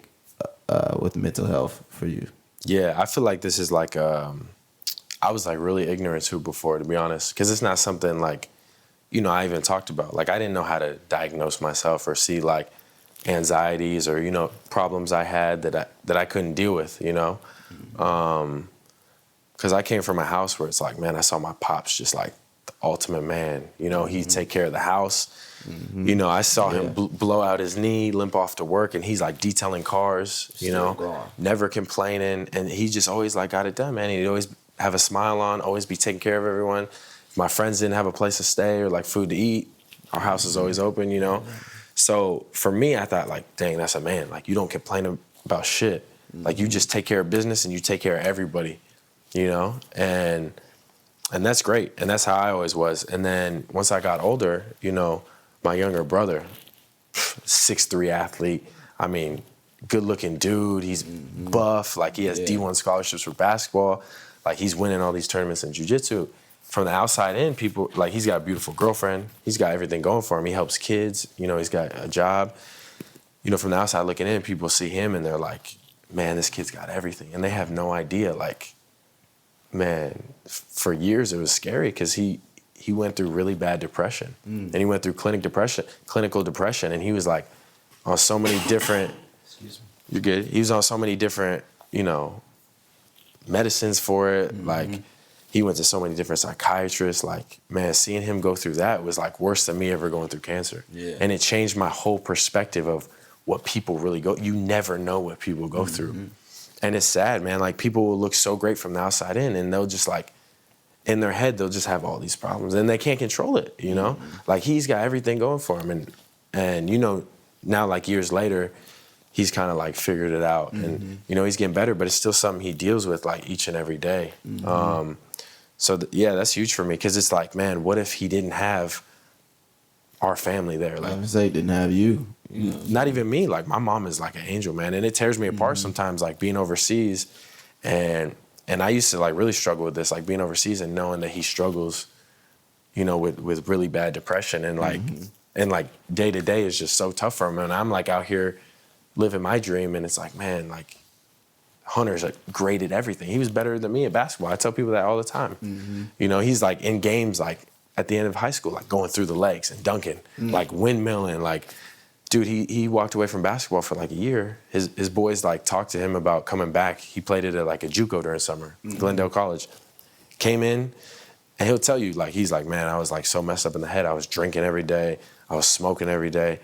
with mental health for you? Yeah, I feel like this is like I was like really ignorant to before, to be honest, because it's not something like I even talked about, like, I didn't know how to diagnose myself or see like anxieties or, problems I had that I couldn't deal with, because I came from a house where it's like, man, I saw my pops just like the ultimate man. He'd take care of the house. I saw him blow out his knee, limp off to work, and he's like detailing cars, never complaining. And he just always like got it done, man. He'd always have a smile on, always be taking care of everyone. If my friends didn't have a place to stay or like food to eat, our house was always open, So for me, I thought like, dang, that's a man. Like, you don't complain about shit. Like, you just take care of business and you take care of everybody, and that's great. And that's how I always was. And then once I got older, my younger brother, 6'3" athlete. I mean, good looking dude. He's buff. Like, he has D1 scholarships for basketball. Like, he's winning all these tournaments in jiu-jitsu. From the outside in, people, like, he's got a beautiful girlfriend. He's got everything going for him. He helps kids. He's got a job. From the outside looking in, people see him and they're like, man, this kid's got everything. And they have no idea, like, man, for years it was scary because he went through really bad depression. And he went through clinical depression. And he was like on so many different, you're good. He was on so many different, medicines for it. Like, he went to so many different psychiatrists. Like, man, seeing him go through that was like worse than me ever going through cancer. And it changed my whole perspective of what people really go. You never know what people go through. And it's sad, man. Like, people will look so great from the outside in, and they'll just like, in their head, they'll just have all these problems, and they can't control it, Like, he's got everything going for him. And now, like, years later, he's kind of like figured it out. And, he's getting better, but it's still something he deals with like each and every day. That's huge for me, because it's like, man, what if he didn't have our family there? Like, I would say didn't have you. Not even me. Like, my mom is like an angel, man. And it tears me apart sometimes, like, being overseas. And I used to like really struggle with this, like being overseas and knowing that he struggles, with really bad depression. And like, and like day to day is just so tough for him. And I'm like out here living my dream. And it's like, man, like, Hunter's like great at everything. He was better than me at basketball. I tell people that all the time. He's like in games, like at the end of high school, like going through the legs and dunking, like windmilling. Like, dude, he walked away from basketball for like a year. His boys like talked to him about coming back. He played it at like a JUCO during summer, Glendale College. Came in, and he'll tell you, like, he's like, man, I was like so messed up in the head. I was drinking every day. I was smoking every day.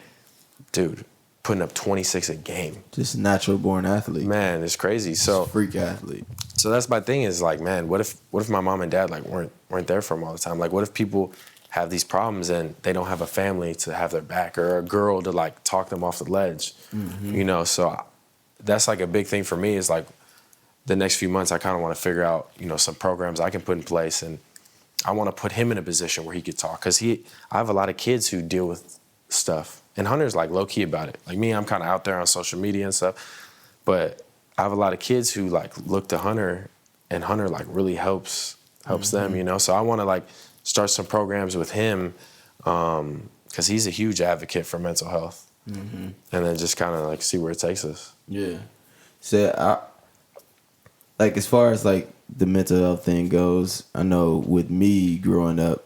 Dude, putting up 26 a game. Just a natural born athlete. Man, it's crazy. So freak athlete. So that's my thing is like, man, what if my mom and dad like weren't there for him all the time? Like, what if people have these problems and they don't have a family to have their back or a girl to like talk them off the ledge? So that's like a big thing for me is like the next few months I kind of want to figure out, some programs I can put in place, and I want to put him in a position where he could talk, because I have a lot of kids who deal with stuff. And Hunter's like low key about it. Like me, I'm kind of out there on social media and stuff. But I have a lot of kids who like look to Hunter, and Hunter like really helps them, So I want to like start some programs with him, because he's a huge advocate for mental health. And then just kind of like see where it takes us. Yeah. So like as far as like the mental health thing goes, I know with me growing up,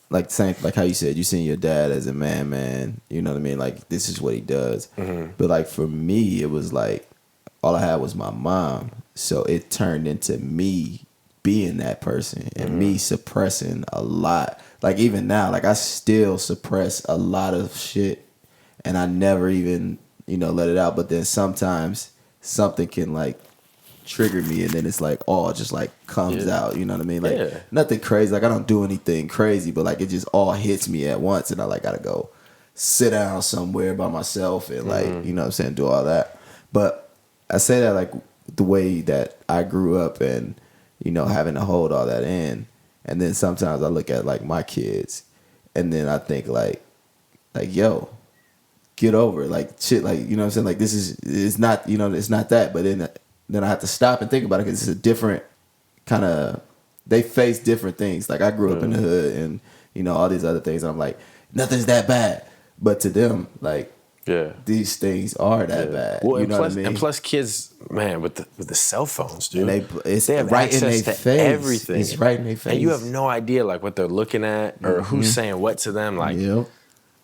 like same, like how you said, you seen your dad as a man, you know what I mean? Like, this is what he does. But like for me, it was like all I had was my mom. So it turned into me being that person and me suppressing a lot. Like even now, like I still suppress a lot of shit, and I never even, let it out. But then sometimes something can like trigger me, and then it's like all just like comes out, you know what I mean? Like nothing crazy, like I don't do anything crazy, but like it just all hits me at once, and I like gotta go sit down somewhere by myself and like you know what I'm saying, do all that. But I say that like the way that I grew up and having to hold all that in, and then sometimes I look at like my kids and then I think like yo, get over it. Like shit, like you know what I'm saying, like this is, it's not, it's not that. But then I have to stop and think about it, because it's a different kind of, they face different things. Like I grew up in the hood and all these other things, and I'm like, nothing's that bad. But to them, like Yeah. these things are that bad. Well, you and know plus, what I mean? and plus, kids, man, with the cell phones, dude, And it's they have right in access their to face. everything. It's right in their face. And you have no idea like what they're looking at or who's saying what to them. Like, Yep.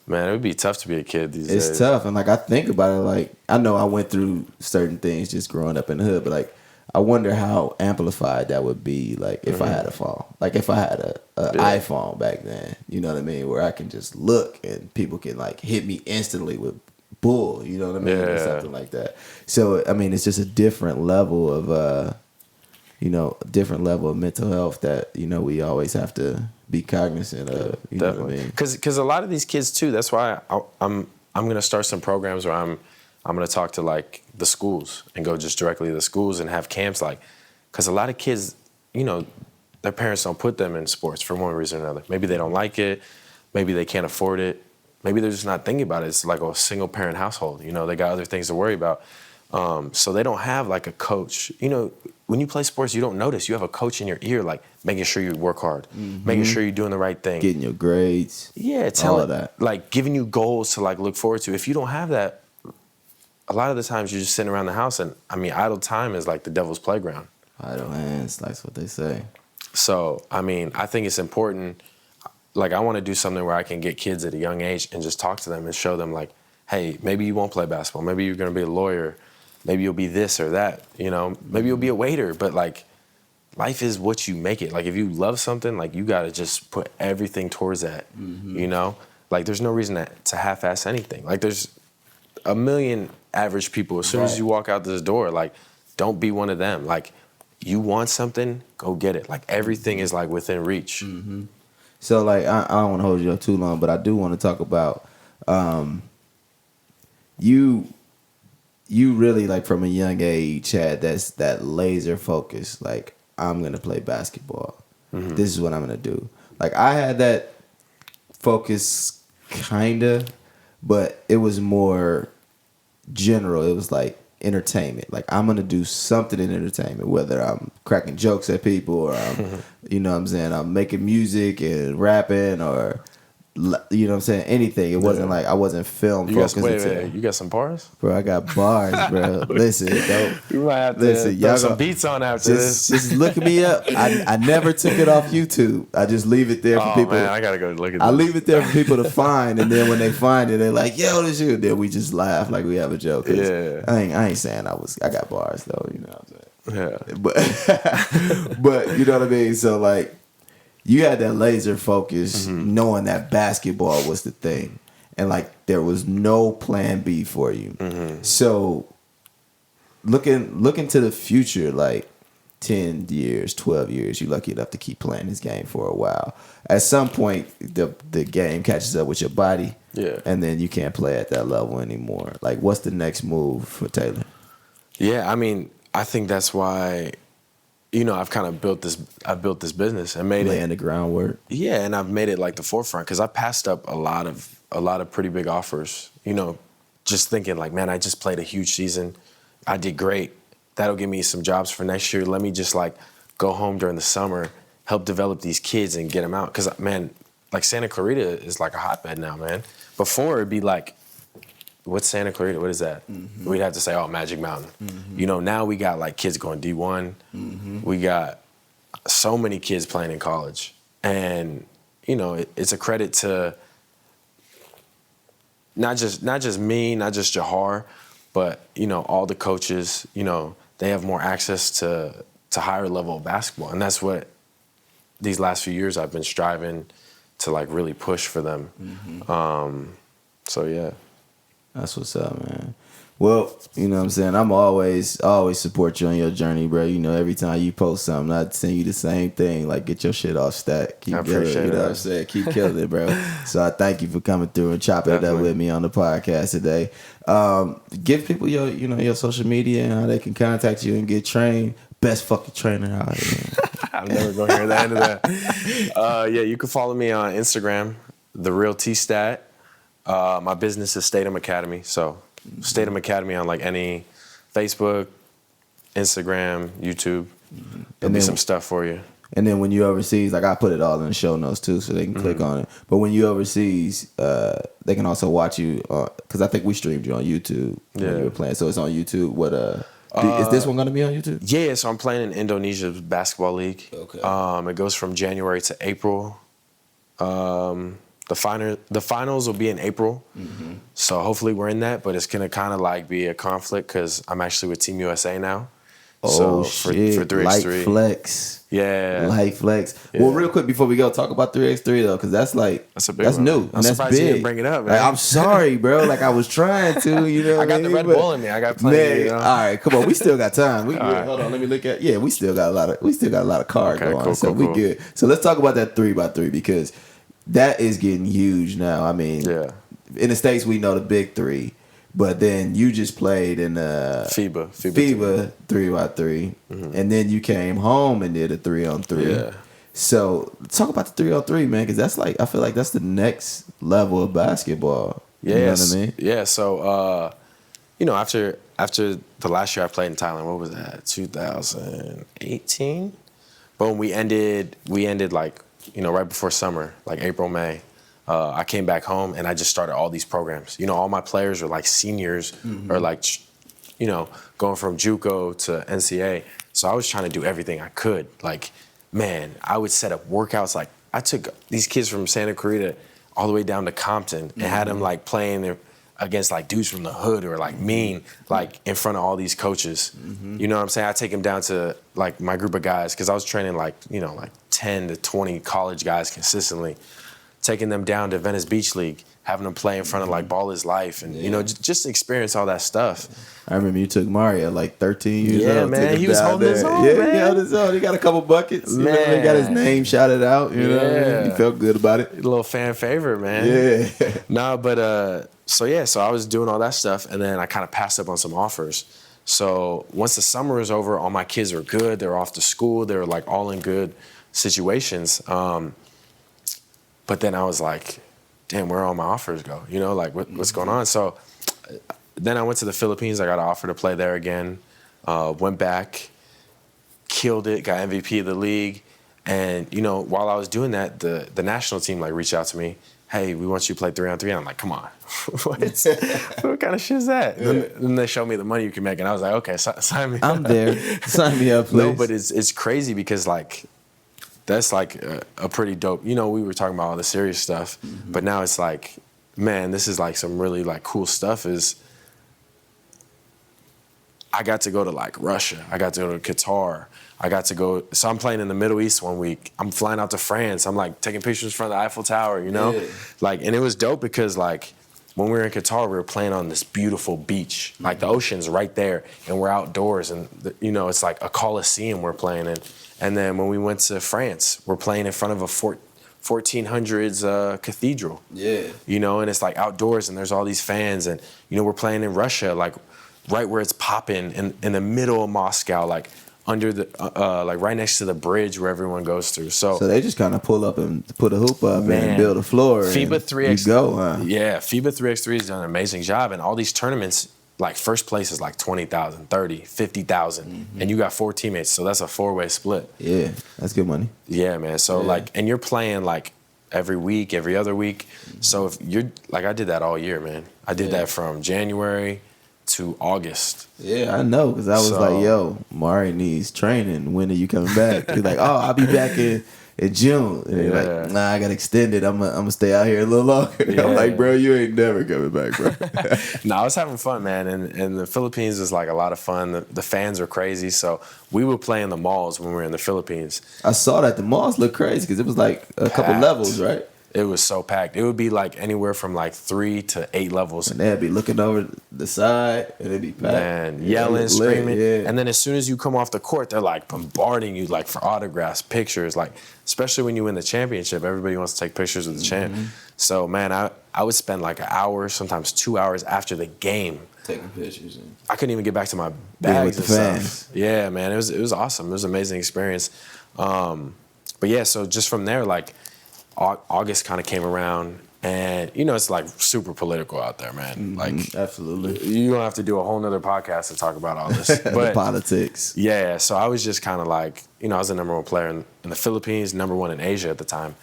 man, it would be tough to be a kid these It's days. tough. And like I think about it, like I know I went through certain things just growing up in the hood, but like I wonder how amplified that would be, like if I had a phone, like if I had a iPhone back then, you know what I mean, where I can just look and people can like hit me instantly with bull, you know what I mean, or something like that. So I mean, it's just a different level of different level of mental health that we always have to be cognizant of. You know what I mean? Because a lot of these kids too. That's why I'm gonna start some programs where I'm gonna talk to like the schools and go just directly to the schools and have camps like, because a lot of kids, their parents don't put them in sports for one reason or another. Maybe they don't like it. Maybe they can't afford it. Maybe they're just not thinking about it. It's like a single parent household. They got other things to worry about. So they don't have like a coach. When you play sports, you don't notice. You have a coach in your ear, like making sure you work hard, making sure you're doing the right thing, getting your grades. Yeah, all of that. Like giving you goals to like look forward to. If you don't have that, a lot of the times you're just sitting around the house, and I mean, idle time is like the devil's playground. Idle hands, that's what they say. So I mean, I think it's important. Like I want to do something where I can get kids at a young age and just talk to them and show them like, hey, maybe you won't play basketball. Maybe you're going to be a lawyer. Maybe you'll be this or that, maybe you'll be a waiter, but like life is what you make it. Like if you love something, like you got to just put everything towards that, like there's no reason to half-ass anything. Like there's a million average people. As soon as you walk out this door, like don't be one of them. Like you want something, go get it. Like everything is like within reach. So like, I don't want to hold you up too long, but I do want to talk about you really, like from a young age, had that laser focus. Like, I'm gonna play basketball. This is what I'm gonna do. Like, I had that focus, kinda, but it was more general. It was like entertainment. Like, I'm gonna do something in entertainment, whether I'm cracking jokes at people or I'm, you know what I'm saying, I'm making music and rapping or, you know what I'm saying, anything. It wasn't like I wasn't film focused. Wait, you got some bars? Bro, I got bars, bro. Listen, you might have to throw some beats on after this. Just look me up. I never took it off YouTube. I just leave it there for people. Man, I gotta go look at this. I leave it there for people to find, and then when they find it, they're like, "Yo, this you." Then we just laugh like we have a joke. Yeah. I ain't saying I got bars though. You know what I'm saying? Yeah. But you know what I mean. So like, you had that laser focus, knowing that basketball was the thing, and like there was no plan B for you. So looking to the future, like 10 years, 12 years, you're lucky enough to keep playing this game for a while. At some point, the game catches up with your body, and then you can't play at that level anymore. Like, what's the next move for Taylor? Yeah, I mean, I think that's why. I've kind of built this business and made laying the groundwork. Yeah, and I've made it like the forefront because I passed up a lot of pretty big offers. Just thinking like, man, I just played a huge season. I did great. That'll give me some jobs for next year. Let me just like go home during the summer, help develop these kids and get them out. Because man, like Santa Clarita is like a hotbed now, man. Before it'd be like, what's Santa Clarita? What is that? We'd have to say, oh, Magic Mountain. Now we got like kids going D1. We got so many kids playing in college. And, it's a credit to not just me, not just Jahar, but, all the coaches, they have more access to higher level of basketball. And that's what these last few years I've been striving to like really push for them. So, yeah. That's what's up, man. Well, you know what I'm saying? I'm always support you on your journey, bro. Every time you post something, I send you the same thing. Like, get your shit off stack. Keep I appreciate it. You know what I'm saying? Keep killing it, bro. So I thank you for coming through and chopping it up with me on the podcast today. Give people your social media and how they can contact you and get trained. Best fucking trainer out here. I'm never going to hear the end of that. Yeah, you can follow me on Instagram, The Real T-Stat. My business is Statham Academy, so Statham Academy on like any Facebook, Instagram, YouTube. There'll be some stuff for you. And then when you overseas, like I put it all in the show notes too, so they can click on it. But when you overseas, they can also watch you because I think we streamed you on YouTube when you were playing. So it's on YouTube. What is this one gonna be on YouTube? Yeah, so I'm playing in Indonesia's basketball league. Okay. It goes from January to April. The finals will be in April, so hopefully we're in that. But it's gonna kind of like be a conflict because I'm actually with Team USA now. Oh, so shit. for 3x3, light flex. Yeah, light flex. Yeah. Well, real quick before we go, talk about 3x3 though, because that's like a big that's one. new. I'm and that's surprised you big. didn't bring it up, man. Like, I'm sorry, bro. Like I was trying to, you know. I got the Red Bull in me. I got plenty. Man, You know? all right, come on. We still got time. We good. right. Hold on. Let me look at. Yeah, we still got a lot of card Okay, going. cool, So cool, we cool. good. So let's talk about that 3x3 because that is getting huge now. I mean, in the States we know the big three. But then you just played in FIBA 3x3, and then you came home and did a 3-on-3. Yeah. So talk about the 3-on-3, man, because that's like I feel like that's the next level of basketball. Yeah, You know what I mean? Yeah. So you know, after the last year I played in Thailand, what was that? 2018. But when we ended like, you know, right before summer, like April, May. I came back home and I just started all these programs. You know, all my players are like seniors or like, you know, going from JUCO to NCAA. So I was trying to do everything I could. Like, man, I would set up workouts. Like, I took these kids from Santa Clarita all the way down to Compton and had them like playing against like dudes from the hood or like mean, like in front of all these coaches. You know what I'm saying? I take them down to like my group of guys because I was training like, you know, like 10 to 20 college guys consistently. Taking them down to Venice Beach League, having them play in front of like Ball is Life, and you know, just experience all that stuff. I remember you took Mario like 13 years old. Yeah, man, he was holding his own. Yeah, man. he held his own. He got a couple buckets. You know, he got his name shouted out. You know what I mean? He felt good about it. A little fan favorite, man. Yeah. Nah, but so I was doing all that stuff, and then I kind of passed up on some offers. So once the summer was over, all my kids were good. They were off to school. They were like all in good situations. But then I was like, damn, where all my offers go? You know, like what's going on? So then I went to the Philippines. I got an offer to play there again. Went back, killed it, got MVP of the league. And, you know, while I was doing that, the national team like reached out to me. Hey, we want you to play 3-on-3. And I'm like, come on. what kind of shit is that? Yeah. Then they showed me the money you can make. And I was like, okay, sign me up. I'm there. Sign me up, please. No, but it's crazy because, like, that's like a pretty dope. You know, we were talking about all the serious stuff, but now it's like, man, this is like some really like cool stuff. Is I got to go to like Russia, I got to go to Qatar, I got to go. So I'm playing in the Middle East one week. I'm flying out to France. I'm like taking pictures from the Eiffel Tower. You know, like, and it was dope because like when we were in Qatar, we were playing on this beautiful beach, like the ocean's right there, and we're outdoors, and you know, it's like a coliseum we're playing in. And then when we went to France, we're playing in front of a 1400s cathedral. Yeah. You know, and it's like outdoors and there's all these fans. And, you know, we're playing in Russia, like right where it's popping in the middle of Moscow, like under the, like right next to the bridge where everyone goes through. So they just kind of pull up and put a hoop up and build a floor. FIBA 3x3. You go, huh? Yeah, FIBA 3x3 has done an amazing job. And all these tournaments, like first place is like 20,000, 30, 50,000, and you got 4 teammates, so that's a 4-way split. Yeah, that's good money. Yeah, man. So like, and you're playing like every week, every other week. So if you're like, I did that all year, man. I did that from January to August. Yeah, I know, because I was like, yo, Mari needs training. When are you coming back? He's like, oh, I'll be back in June. And they're like, nah, I got extended. I'm gonna stay out here a little longer. Yeah. I'm like, bro, you ain't never coming back, bro. No, I was having fun, man. And the Philippines was like a lot of fun. The fans are crazy. So we would play in the malls when we were in the Philippines. I saw that. The malls look crazy because it was like a couple levels, right? It was so packed. It would be like anywhere from like 3 to 8 levels. And they'd be looking over the side and it'd be packed. Man, yelling, screaming. Yeah. And then as soon as you come off the court, they're like bombarding you like for autographs, pictures. Like, especially when you win the championship, everybody wants to take pictures with the champ. So, man, I would spend like an hour, sometimes 2 hours after the game. Taking pictures. And I couldn't even get back to my bags with the and fans. stuff. Yeah, man, it was awesome. It was an amazing experience. But yeah, so just from there, like, August kind of came around, And, you know, it's like super political out there, man. Like, absolutely. you don't have to do a whole nother podcast to talk about all this. The But politics. yeah, so I was just kind of like, you know, I was the number one player in the Philippines, number one in Asia at the time.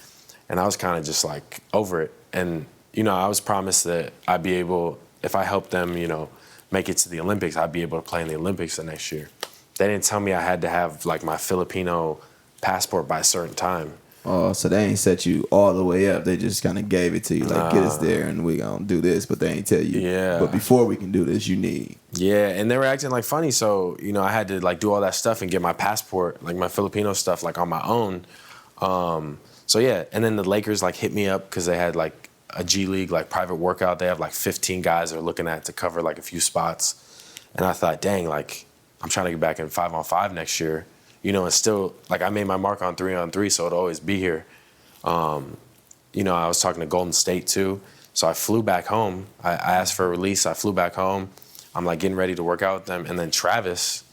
And I was kind of just like over it. And, you know, I was promised that I'd be able, if I helped them, you know, make it to the Olympics, I'd be able to play in the Olympics the next year. They didn't tell me I had to have like my Filipino passport by a certain time. Oh, so they ain't set you all the way up. They just kind of gave it to you, like, get us there and we gonna do this, but they ain't tell you. Yeah. But before we can do this, you need. Yeah, and they were acting like funny, so, you know, I had to, like, do all that stuff and get my passport, like, my Filipino stuff, like, on my own. So, yeah, and then the Lakers, like, hit me up because they had, like, a G League, like, private workout. They have, like, 15 guys they're looking at to cover, like, a few spots. And I thought, dang, like, I'm trying to get back in 5-on-5 next year. You know, and still, like, I made my mark on 3-on-3, so it'll always be here. You know, I was talking to Golden State, too. So I flew back home. I asked for a release. I flew back home. I'm, like, getting ready to work out with them. And then Travis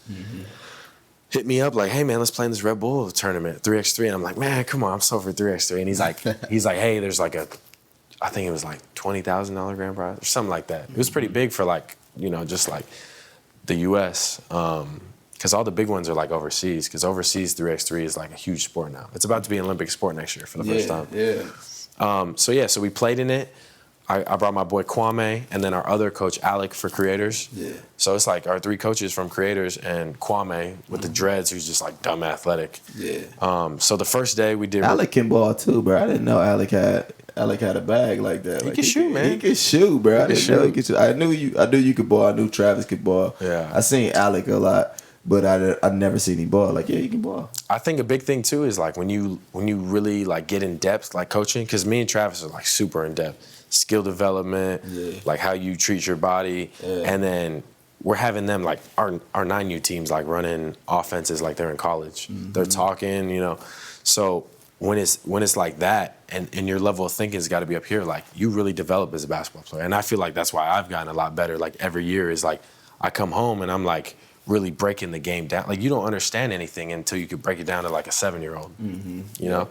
hit me up, like, hey, man, let's play in this Red Bull tournament, 3x3. And I'm like, man, come on, I'm so for 3x3. And he's like, hey, there's, like, I think it was, like, $20,000 grand prize or something like that. It was pretty big for, like, you know, just, like, the U.S., because all the big ones are like overseas. Because overseas 3x3 is like a huge sport now. It's about to be an Olympic sport next year for the first time. Yeah. So we played in it. I brought my boy Kwame and then our other coach Alec for Creators. Yeah. So it's like our 3 coaches from Creators and Kwame with the dreads, who's just like dumb athletic. Yeah. So the first day we did. Alec can ball too, bro. I didn't know Alec had a bag like that. He can shoot, man. He can shoot, bro. I didn't know he could shoot. I knew you could ball. I knew Travis could ball. Yeah. I seen Alec a lot. But I never seen him ball. Like, yeah, you can ball. I think a big thing too is like when you really like get in depth, like coaching, because me and Travis are like super in depth, skill development, like how you treat your body, and then we're having them like our 9U teams like running offenses like they're in college. They're talking, you know. So when it's like that, and your level of thinking has got to be up here, like you really develop as a basketball player, and I feel like that's why I've gotten a lot better. Like every year is like I come home and I'm like really breaking the game down. Like you don't understand anything until you could break it down to like a 7-year-old, you know?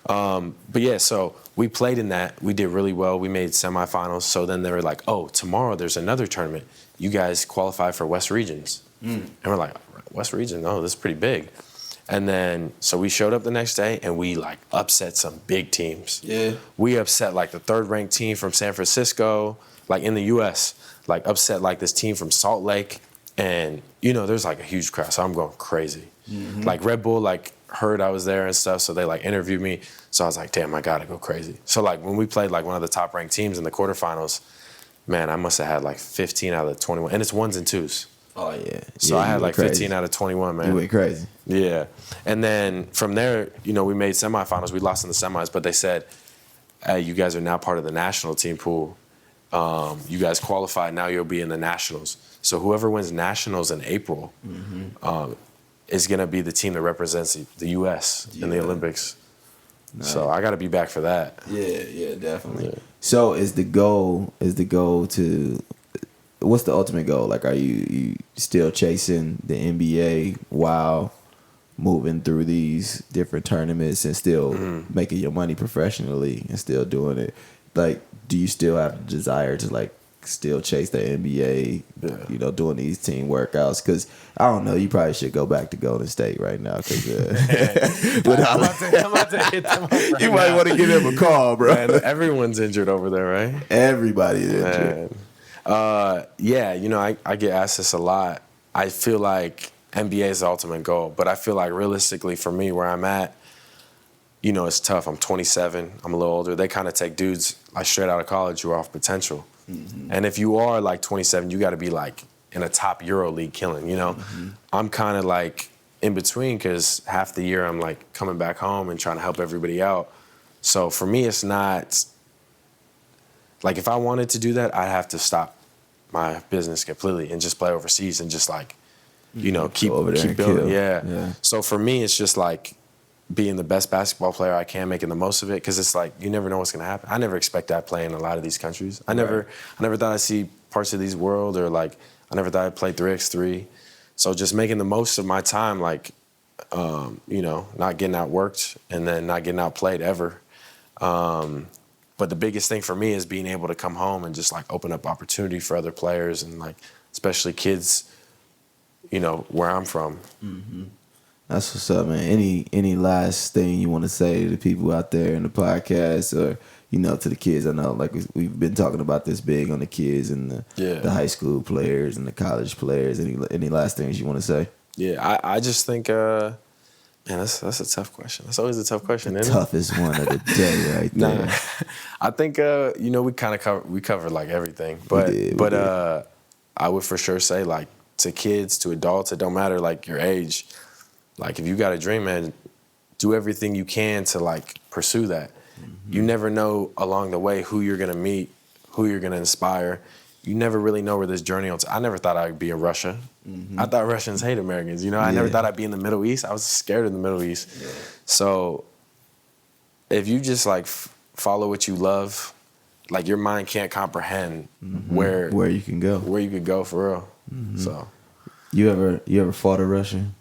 But yeah, so we played in that. We did really well. We made semifinals. So then they were like, oh, tomorrow there's another tournament. You guys qualify for West Regions. And we're like, West Region? Oh, this is pretty big. And then, so we showed up the next day and we like upset some big teams. Yeah. We upset like the 3rd ranked team from San Francisco, like in the US, like upset like this team from Salt Lake. And, you know, there's like a huge crowd, so I'm going crazy. Like Red Bull, like heard I was there and stuff, so they like interviewed me. So I was like, damn, I gotta go crazy. So like when we played like one of the top ranked teams in the quarterfinals, man, I must have had like 15 out of 21. And it's 1s and 2s. Oh, yeah. So I had like 15 out of 21, man. You went crazy. Yeah. And then from there, you know, we made semifinals. We lost in the semis, but they said, hey, you guys are now part of the national team pool. You guys qualified, now you'll be in the nationals. So whoever wins nationals in April is going to be the team that represents the U.S. in the Olympics. Nice. So I got to be back for that. Yeah, definitely. Yeah. So is the goal to, what's the ultimate goal? Like, are you still chasing the NBA while moving through these different tournaments and still making your money professionally and still doing it? Like, do you still have the desire to like still chase the NBA, you know, doing these team workouts? Because I don't know, you probably should go back to Golden State right now. Because I'm about to hit them up right you might want to give them a call, bro. Man, everyone's injured over there, right? Everybody is injured. Yeah, you know, I get asked this a lot. I feel like NBA is the ultimate goal, but I feel like realistically for me, where I'm at, you know, it's tough. I'm 27. I'm a little older. They kind of take dudes like straight out of college who are off potential. And if you are like 27, you got to be like in a top Euro league killing, you know? I'm kind of like in between because half the year I'm like coming back home and trying to help everybody out. So for me, it's not like if I wanted to do that, I'd have to stop my business completely and just play overseas and just like, you know, keep building. Yeah. So for me, it's just like being the best basketball player I can, making the most of it, because it's like you never know what's going to happen. I never expected I'd play in a lot of these countries. I never thought I'd see parts of these world, or like I never thought I'd play 3x3. So just making the most of my time, like, you know, not getting outworked and then not getting outplayed ever. But the biggest thing for me is being able to come home and just like open up opportunity for other players and like especially kids, you know, where I'm from. Mm-hmm. That's what's up, man. Any last thing you want to say to the people out there in the podcast, or you know, to the kids? I know, like we've been talking about this big on the kids and the high school players and the college players. Any last things you want to say? Yeah, I just think, man, that's a tough question. That's always a tough question, isn't it? Toughest one of the day, right there. Nah, I think you know, we kind of covered like everything, but we did. I would for sure say like to kids, to adults, it don't matter like your age. Like if you got a dream, man, do everything you can to like pursue that. Mm-hmm. You never know along the way who you're gonna meet, who you're gonna inspire. You never really know where this journey will. I never thought I'd be in Russia. Mm-hmm. I thought Russians hate Americans. You know, I never thought I'd be in the Middle East. I was scared of the Middle East. Yeah. So if you just like follow what you love, like your mind can't comprehend where you can go, where you could go for real. Mm-hmm. So you ever fought a Russian?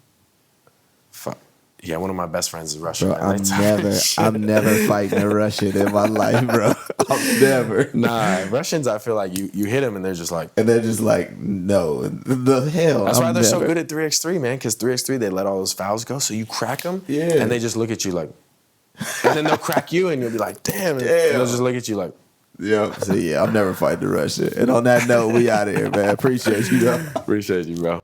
Yeah, one of my best friends is Russian. Bro, I'm never fighting a Russian in my life, bro. I'm never. Nah, Russians, I feel like you hit them and they're just like. And they're just like, no, the hell. That's why they're so good at 3x3, man, because 3x3, they let all those fouls go. So you crack them, and they just look at you like. And then they'll crack you and you'll be like, damn. And they'll just look at you like. Yeah. So, I'm never fighting a Russian. And on that note, we out of here, man. Appreciate you, though. Appreciate you, bro.